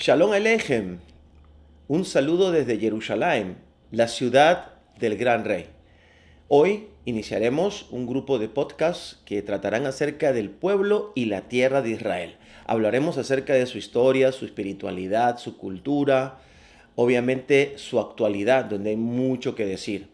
Shalom Aleichem, un saludo desde Jerusalén, la ciudad del Gran Rey. Hoy iniciaremos un grupo de podcasts que tratarán acerca del pueblo y la tierra de Israel. Hablaremos acerca de su historia, su espiritualidad, su cultura, obviamente su actualidad, donde hay mucho que decir.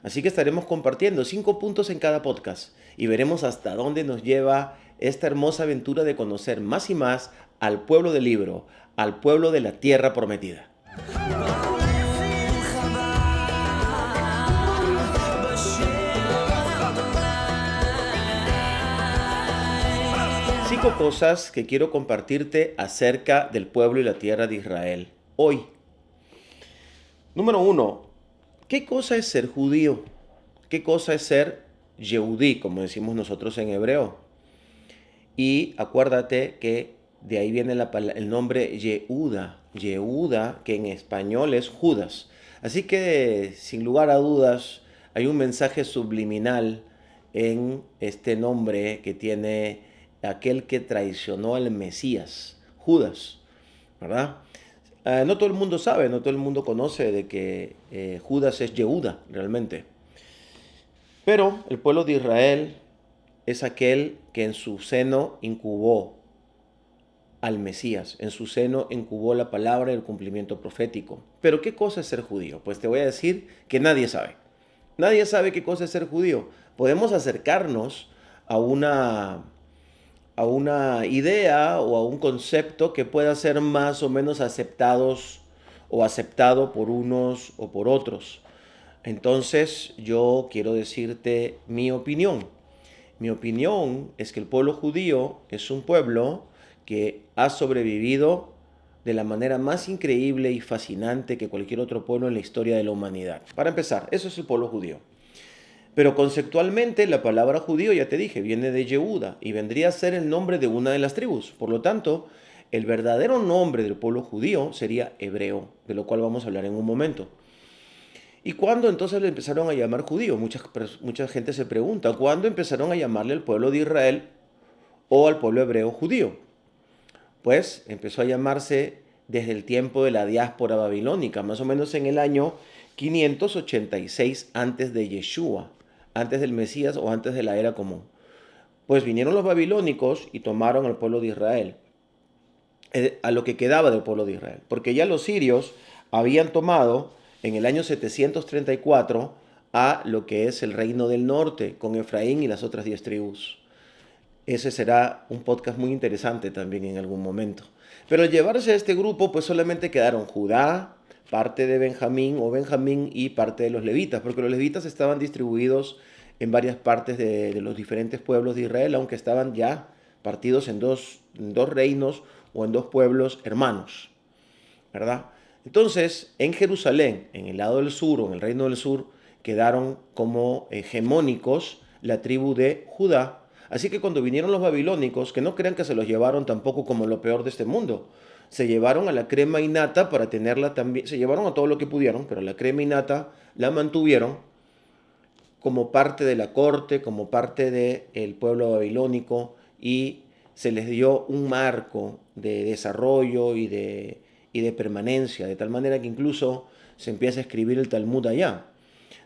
Así que estaremos compartiendo 5 puntos en cada podcast y veremos hasta dónde nos lleva esta hermosa aventura de conocer más y más al pueblo del libro, al pueblo de la tierra prometida. Cinco cosas que quiero compartirte acerca del pueblo y la tierra de Israel hoy. Número 1. ¿Qué cosa es ser judío? ¿Qué cosa es ser Yehudí, como decimos nosotros en hebreo? Y acuérdate que de ahí viene el nombre Yehuda. Yehuda, que en español es Judas. Así que, sin lugar a dudas, hay un mensaje subliminal en este nombre que tiene aquel que traicionó al Mesías, Judas, ¿verdad? No todo el mundo sabe, no todo el mundo conoce de que Judas es Yehuda realmente. Pero el pueblo de Israel es aquel que en su seno incubó al Mesías, en su seno incubó la palabra y el cumplimiento profético. Pero ¿qué cosa es ser judío? Pues te voy a decir que nadie sabe. Nadie sabe qué cosa es ser judío. Podemos acercarnos a una idea o a un concepto que pueda ser más o menos aceptado por unos o por otros. Entonces yo quiero decirte mi opinión. Mi opinión es que el pueblo judío es un pueblo que ha sobrevivido de la manera más increíble y fascinante que cualquier otro pueblo en la historia de la humanidad. Para empezar, eso es el pueblo judío. Pero conceptualmente la palabra judío, ya te dije, viene de Yehuda y vendría a ser el nombre de una de las tribus. Por lo tanto, el verdadero nombre del pueblo judío sería hebreo, de lo cual vamos a hablar en un momento. ¿Y cuándo entonces le empezaron a llamar judío? Mucha gente se pregunta, ¿cuándo empezaron a llamarle al pueblo de Israel o al pueblo hebreo judío? Pues empezó a llamarse desde el tiempo de la diáspora babilónica, más o menos en el año 586 antes de Yeshua, antes del Mesías o antes de la era común. Pues vinieron los babilónicos y tomaron al pueblo de Israel, a lo que quedaba del pueblo de Israel, porque ya los sirios habían tomado en el año 734 a lo que es el reino del norte, con Efraín y las otras 10 tribus. Ese será un podcast muy interesante también en algún momento. Pero al llevarse a este grupo, pues solamente quedaron Judá, parte de Benjamín y parte de los levitas, porque los levitas estaban distribuidos en varias partes de los diferentes pueblos de Israel, aunque estaban ya partidos en dos reinos o en dos pueblos hermanos, ¿verdad? Entonces, en Jerusalén, en el lado del sur o en el reino del sur, quedaron como hegemónicos la tribu de Judá. Así que cuando vinieron los babilónicos, que no crean que se los llevaron tampoco como lo peor de este mundo, se llevaron a la crema innata para tenerla también, se llevaron a todo lo que pudieron, pero la crema innata la mantuvieron como parte de la corte, como parte del pueblo babilónico, y se les dio un marco de desarrollo y de permanencia, de tal manera que incluso se empieza a escribir el Talmud allá.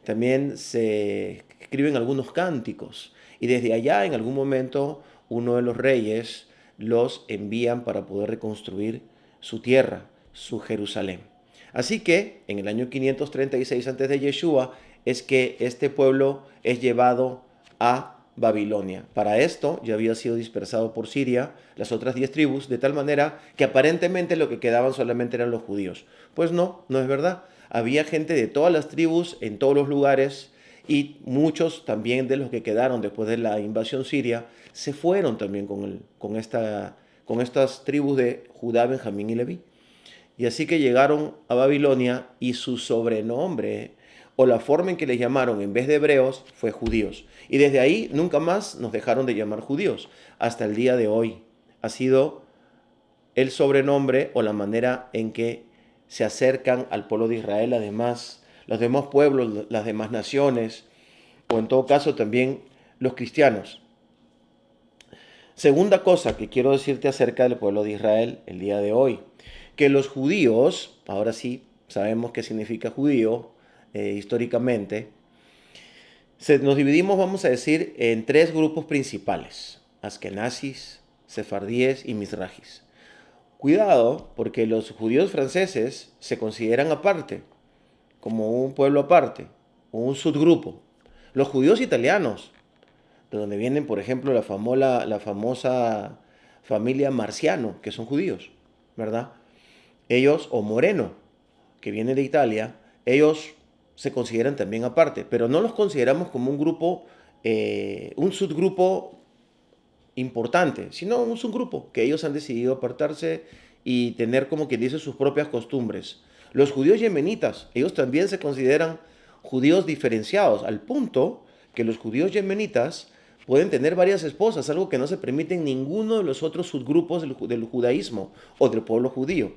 También se escriben algunos cánticos, y desde allá en algún momento uno de los reyes los envían para poder reconstruir su tierra, su Jerusalén. Así que en el año 536 antes de Yeshua es que este pueblo es llevado a Babilonia. Para esto ya había sido dispersado por Siria las otras 10 tribus, de tal manera que aparentemente lo que quedaban solamente eran los judíos. Pues no, no es verdad. Había gente de todas las tribus en todos los lugares, y muchos también de los que quedaron después de la invasión siria se fueron también con estas tribus de Judá, Benjamín y Leví. Y así que llegaron a Babilonia y su sobrenombre o la forma en que les llamaron en vez de hebreos fue judíos. Y desde ahí nunca más nos dejaron de llamar judíos. Hasta el día de hoy ha sido el sobrenombre o la manera en que se acercan al pueblo de Israel, además los demás pueblos, las demás naciones, o en todo caso también los cristianos. Segunda cosa que quiero decirte acerca del pueblo de Israel el día de hoy, que los judíos, ahora sí sabemos qué significa judío históricamente, nos dividimos, vamos a decir, en tres grupos principales: askenazis, sefardíes y mizrahis. Cuidado, porque los judíos franceses se consideran aparte, como un pueblo aparte, o un subgrupo. Los judíos italianos, de donde vienen, por ejemplo, la famosa familia Marciano, que son judíos, ¿verdad? Ellos, o Moreno, que viene de Italia, ellos se consideran también aparte, pero no los consideramos como un grupo, un subgrupo importante, sino un subgrupo que ellos han decidido apartarse y tener, como quien dice, sus propias costumbres. Los judíos yemenitas, ellos también se consideran judíos diferenciados, al punto que los judíos yemenitas pueden tener varias esposas, algo que no se permite en ninguno de los otros subgrupos del judaísmo o del pueblo judío.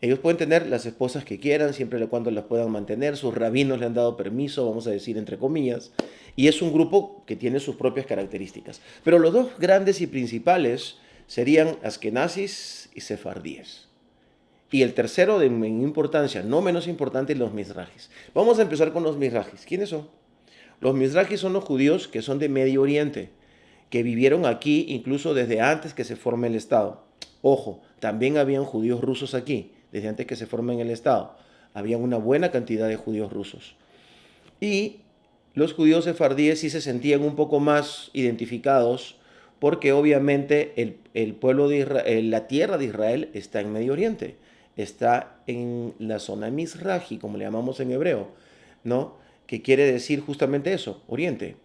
Ellos pueden tener las esposas que quieran, siempre y cuando las puedan mantener. Sus rabinos le han dado permiso, vamos a decir entre comillas. Y es un grupo que tiene sus propias características. Pero los dos grandes y principales serían askenazis y sefardíes. Y el tercero de importancia, no menos importante, los mizrahis. Vamos a empezar con los mizrahis. ¿Quiénes son? Los mizrahis son los judíos que son de Medio Oriente, que vivieron aquí incluso desde antes que se forme el Estado. Ojo, también habían judíos rusos aquí, desde antes que se forme el Estado. Había una buena cantidad de judíos rusos. Y los judíos sefardíes sí se sentían un poco más identificados porque obviamente el pueblo de Israel, la tierra de Israel está en Medio Oriente, está en la zona Mizrahi, como le llamamos en hebreo, ¿no? Que quiere decir justamente eso, Oriente.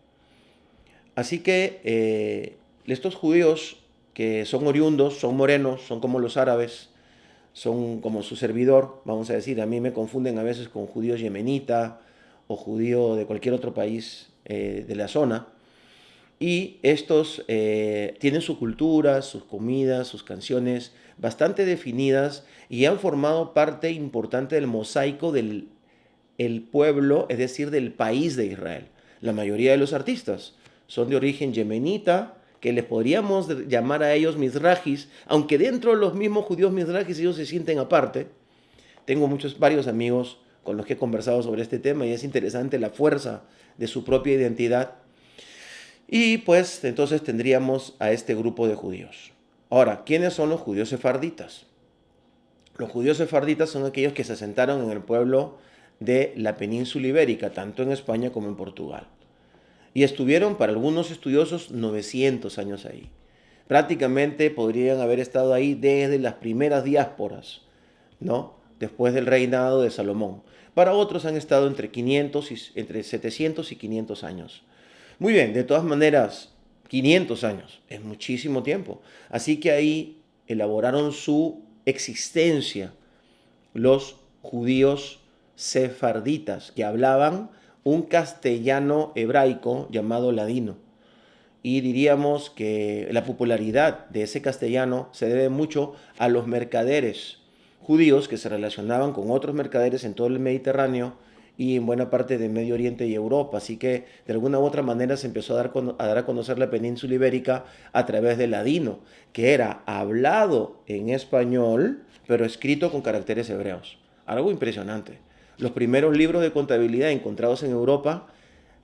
Así que estos judíos que son oriundos, son morenos, son como los árabes, son como su servidor, vamos a decir, a mí me confunden a veces con judío yemenita o judío de cualquier otro país de la zona. Y estos tienen su cultura, sus comidas, sus canciones bastante definidas y han formado parte importante del mosaico del pueblo, es decir, del país de Israel. La mayoría de los artistas son de origen yemenita, que les podríamos llamar a ellos mizrahis, aunque dentro de los mismos judíos mizrahis ellos se sienten aparte. Tengo varios amigos con los que he conversado sobre este tema y es interesante la fuerza de su propia identidad. Y pues entonces tendríamos a este grupo de judíos. Ahora, ¿quiénes son los judíos sefarditas? Los judíos sefarditas son aquellos que se asentaron en el pueblo de la península ibérica, tanto en España como en Portugal. Y estuvieron, para algunos estudiosos, 900 años ahí. Prácticamente podrían haber estado ahí desde las primeras diásporas, ¿no? Después del reinado de Salomón. Para otros han estado entre 700 y 500 años. Muy bien, de todas maneras, 500 años es muchísimo tiempo. Así que ahí elaboraron su existencia los judíos sefarditas, que hablaban un castellano hebraico llamado ladino. Y diríamos que la popularidad de ese castellano se debe mucho a los mercaderes judíos que se relacionaban con otros mercaderes en todo el Mediterráneo y en buena parte de Medio Oriente y Europa. Así que de alguna u otra manera se empezó a dar a conocer la península ibérica a través del ladino, que era hablado en español, pero escrito con caracteres hebreos. Algo impresionante. Los primeros libros de contabilidad encontrados en Europa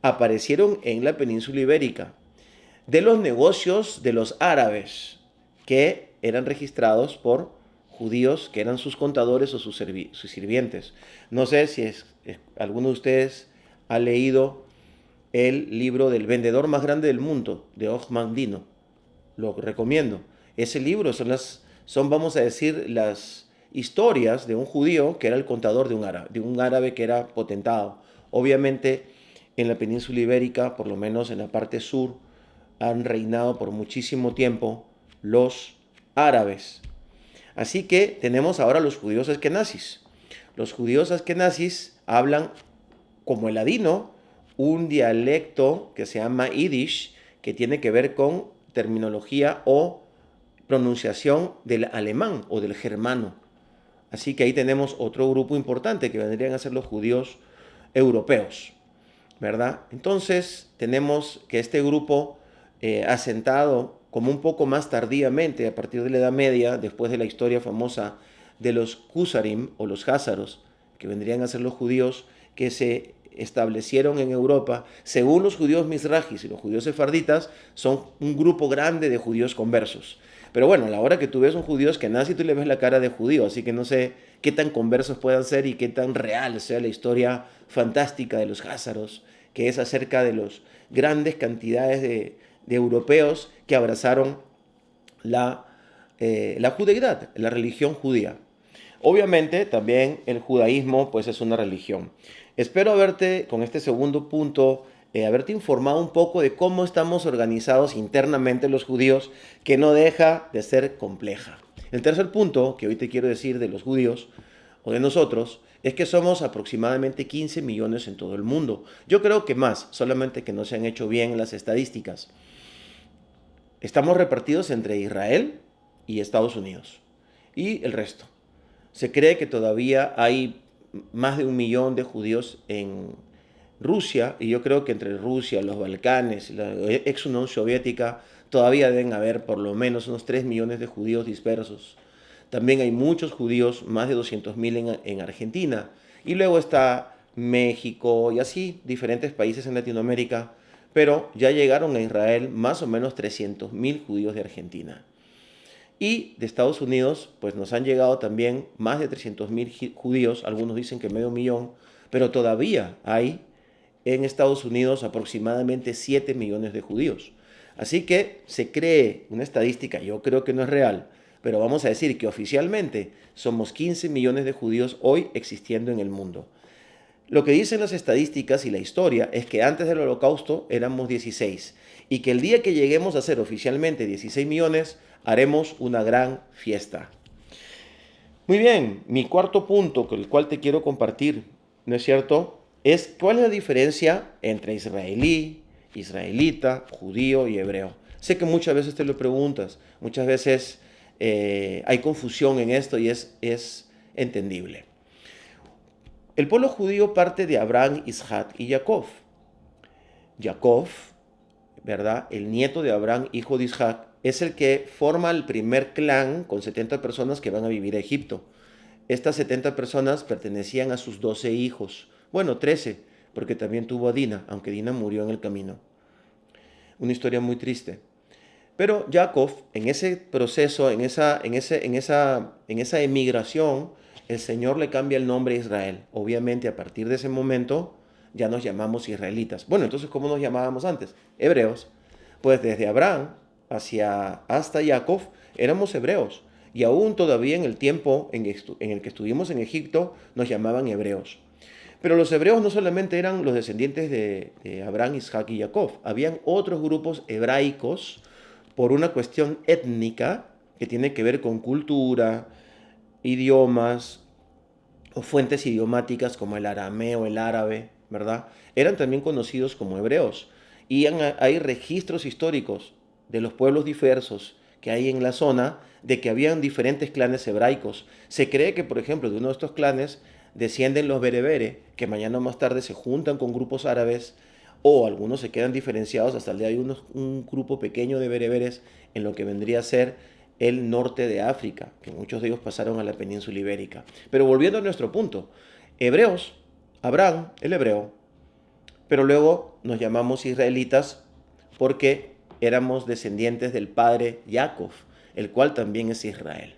aparecieron en la península ibérica, de los negocios de los árabes, que eran registrados por judíos que eran sus contadores o sus sirvientes. No sé si alguno de ustedes ha leído el libro del vendedor más grande del mundo, de Og Mandino. Lo recomiendo. Ese libro son, vamos a decir, las historias de un judío que era el contador de un árabe que era potentado. Obviamente, en la península ibérica, por lo menos en la parte sur, han reinado por muchísimo tiempo los árabes. Así que tenemos ahora los judíos askenazis. Los judíos askenazis hablan como el ladino, un dialecto que se llama Yiddish, que tiene que ver con terminología o pronunciación del alemán o del germano. Así que ahí tenemos otro grupo importante que vendrían a ser los judíos europeos, ¿verdad? Entonces tenemos que este grupo asentado como un poco más tardíamente, a partir de la Edad Media, después de la historia famosa de los Kusarim o los Házaros, que vendrían a ser los judíos que se establecieron en Europa, según los judíos mizrahis y los judíos sefarditas, son un grupo grande de judíos conversos. Pero bueno, a la hora que tú ves un judío es que nace y tú le ves la cara de judío, así que no sé qué tan conversos puedan ser y qué tan real sea la historia fantástica de los Házaros, que es acerca de las grandes cantidades de europeos que abrazaron la judeidad, la religión judía. Obviamente también el judaísmo pues es una religión. Espero haberte, con este segundo punto, haberte informado un poco de cómo estamos organizados internamente los judíos, que no deja de ser compleja. El tercer punto que hoy te quiero decir de los judíos o de nosotros es que somos aproximadamente 15 millones en todo el mundo. Yo creo que más, solamente que no se han hecho bien las estadísticas. Estamos repartidos entre Israel y Estados Unidos y el resto. Se cree que todavía hay más de 1 millón de judíos en Rusia, y yo creo que entre Rusia, los Balcanes, la ex Unión Soviética, todavía deben haber por lo menos unos 3 millones de judíos dispersos. También hay muchos judíos, más de 200.000 en Argentina, y luego está México y así diferentes países en Latinoamérica, pero ya llegaron a Israel más o menos 300.000 judíos de Argentina. Y de Estados Unidos, pues nos han llegado también más de 300.000 judíos, algunos dicen que medio millón, pero todavía hay en Estados Unidos aproximadamente 7 millones de judíos. Así que se cree una estadística, yo creo que no es real, pero vamos a decir que oficialmente somos 15 millones de judíos hoy existiendo en el mundo. Lo que dicen las estadísticas y la historia es que antes del Holocausto éramos 16 y que el día que lleguemos a ser oficialmente 16 millones haremos una gran fiesta. Muy bien, mi cuarto punto con el cual te quiero compartir, ¿no es cierto? Es cuál es la diferencia entre israelí, israelita, judío y hebreo. Sé que muchas veces te lo preguntas, muchas veces hay confusión en esto y es entendible. El pueblo judío parte de Abraham, Isaac y Jacob. Jacob, ¿verdad? El nieto de Abraham, hijo de Isaac, es el que forma el primer clan con 70 personas que van a vivir a Egipto. Estas 70 personas pertenecían a sus 12 hijos. Bueno, 13, porque también tuvo a Dina, aunque Dina murió en el camino. Una historia muy triste. Pero Jacob, en ese proceso, en esa emigración, el Señor le cambia el nombre a Israel. Obviamente, a partir de ese momento, ya nos llamamos israelitas. Bueno, entonces, ¿cómo nos llamábamos antes? Hebreos. Pues desde Abraham hasta Jacob éramos hebreos. Y aún todavía en el tiempo en el que estuvimos en Egipto, nos llamaban hebreos. Pero los hebreos no solamente eran los descendientes de Abraham, Isaac y Jacob. Habían otros grupos hebraicos por una cuestión étnica que tiene que ver con cultura, idiomas o fuentes idiomáticas como el arameo, el árabe, ¿verdad? Eran también conocidos como hebreos. Y hay registros históricos de los pueblos diversos que hay en la zona de que habían diferentes clanes hebraicos. Se cree que, por ejemplo, de uno de estos clanes descienden los bereberes, que mañana más tarde se juntan con grupos árabes, o algunos se quedan diferenciados. Hasta el día de hoy hay un grupo pequeño de bereberes en lo que vendría a ser el norte de África, que muchos de ellos pasaron a la península ibérica. Pero volviendo a nuestro punto, hebreos, Abraham, el hebreo, pero luego nos llamamos israelitas porque éramos descendientes del padre Jacob, el cual también es Israel.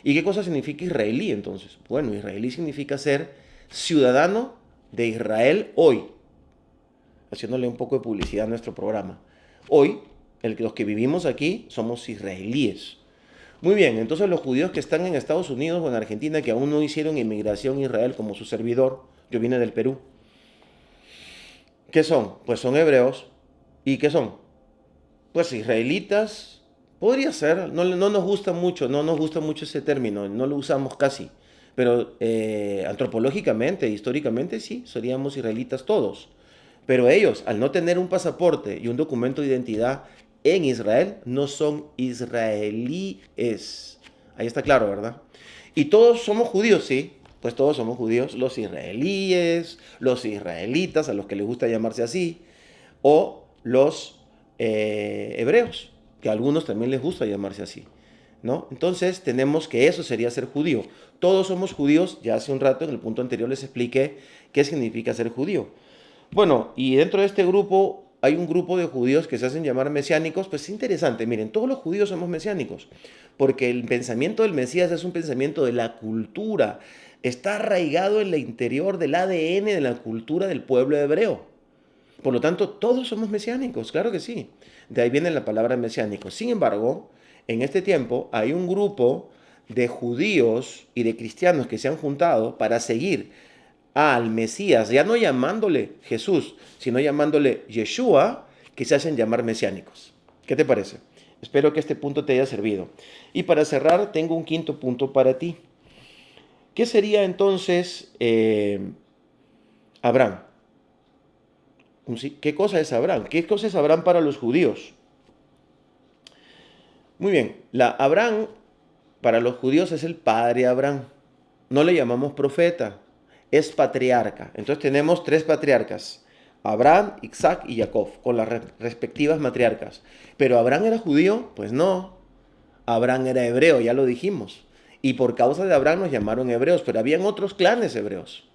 ¿Y qué cosa significa israelí entonces? Bueno, israelí significa ser ciudadano de Israel hoy, haciéndole un poco de publicidad a nuestro programa. Hoy, los que vivimos aquí somos israelíes. Muy bien, entonces los judíos que están en Estados Unidos o en Argentina, que aún no hicieron inmigración a Israel como su servidor, yo vine del Perú. ¿Qué son? Pues son hebreos. ¿Y qué son? Pues israelitas. Podría ser, no nos gusta mucho, no nos gusta mucho ese término, no lo usamos casi. Pero antropológicamente, históricamente sí, seríamos israelitas todos. Pero ellos, al no tener un pasaporte y un documento de identidad en Israel, no son israelíes. Ahí está claro, ¿verdad? Y todos somos judíos, sí. Pues todos somos judíos, los israelíes, los israelitas, a los que les gusta llamarse así, o los hebreos, que a algunos también les gusta llamarse así. ¿no? Entonces tenemos que eso sería ser judío. Todos somos judíos, ya hace un rato en el punto anterior les expliqué qué significa ser judío. Bueno, y dentro de este grupo hay un grupo de judíos que se hacen llamar mesiánicos. Pues es interesante, miren, todos los judíos somos mesiánicos, porque el pensamiento del Mesías es un pensamiento de la cultura, está arraigado en el interior del ADN de la cultura del pueblo hebreo. Por lo tanto, todos somos mesiánicos, claro que sí. De ahí viene la palabra mesiánico. Sin embargo, en este tiempo hay un grupo de judíos y de cristianos que se han juntado para seguir al Mesías, ya no llamándole Jesús, sino llamándole Yeshua, que se hacen llamar mesiánicos. ¿Qué te parece? Espero que este punto te haya servido. Y para cerrar, tengo un quinto punto para ti. ¿Qué sería entonces Abraham? ¿Qué cosa es Abraham? ¿Qué cosa es Abraham para los judíos? Muy bien, Abraham para los judíos es el padre Abraham. No le llamamos profeta, es patriarca. Entonces tenemos tres patriarcas, Abraham, Isaac y Jacob, con las respectivas matriarcas. ¿Pero Abraham era judío? Pues no. Abraham era hebreo, ya lo dijimos. Y por causa de Abraham nos llamaron hebreos, pero habían otros clanes hebreos.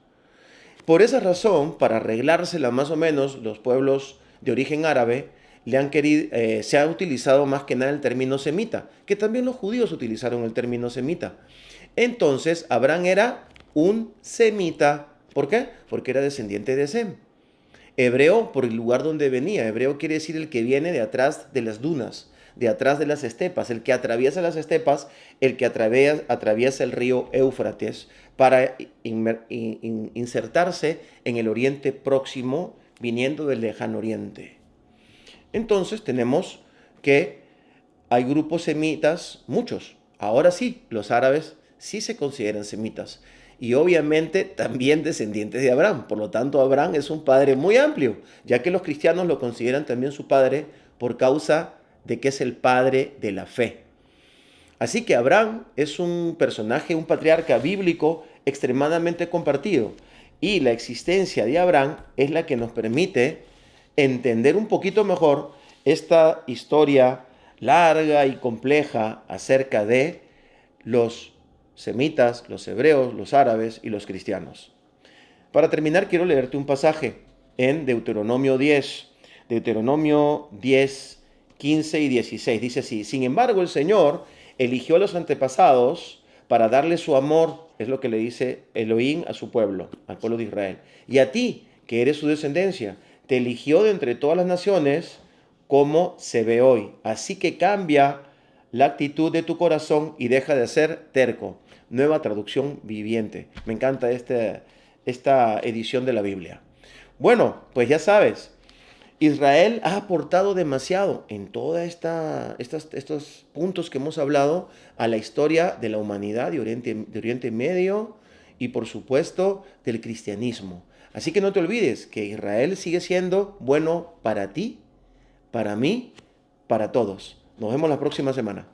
Por esa razón, para arreglársela más o menos, los pueblos de origen árabe se ha utilizado más que nada el término semita, que también los judíos utilizaron el término semita. Entonces, Abraham era un semita. ¿Por qué? Porque era descendiente de Sem. Hebreo por el lugar donde venía. Hebreo quiere decir el que viene de atrás de las dunas, de atrás de las estepas, el que atraviesa las estepas, el que atraviesa el río Éufrates para insertarse en el Oriente Próximo, viniendo del lejano Oriente. Entonces tenemos que hay grupos semitas, muchos. Ahora sí, los árabes sí se consideran semitas. Y obviamente también descendientes de Abraham. Por lo tanto, Abraham es un padre muy amplio, ya que los cristianos lo consideran también su padre por causa de que es el padre de la fe. Así que Abraham es un personaje, un patriarca bíblico extremadamente compartido. Y la existencia de Abraham es la que nos permite entender un poquito mejor esta historia larga y compleja acerca de los semitas, los hebreos, los árabes y los cristianos. Para terminar, quiero leerte un pasaje en Deuteronomio 10, 15 y 16. Dice así: sin embargo, el Señor eligió a los antepasados para darle su amor, es lo que le dice Elohim a su pueblo, al pueblo de Israel. Y a ti, que eres su descendencia, te eligió de entre todas las naciones, como se ve hoy. Así que cambia la actitud de tu corazón y deja de ser terco. Nueva traducción viviente. Me encanta esta edición de la Biblia. Bueno, pues ya sabes, Israel ha aportado demasiado en todos estos puntos que hemos hablado a la historia de la humanidad de Oriente Medio y por supuesto del cristianismo. Así que no te olvides que Israel sigue siendo bueno para ti, para mí, para todos. Nos vemos la próxima semana.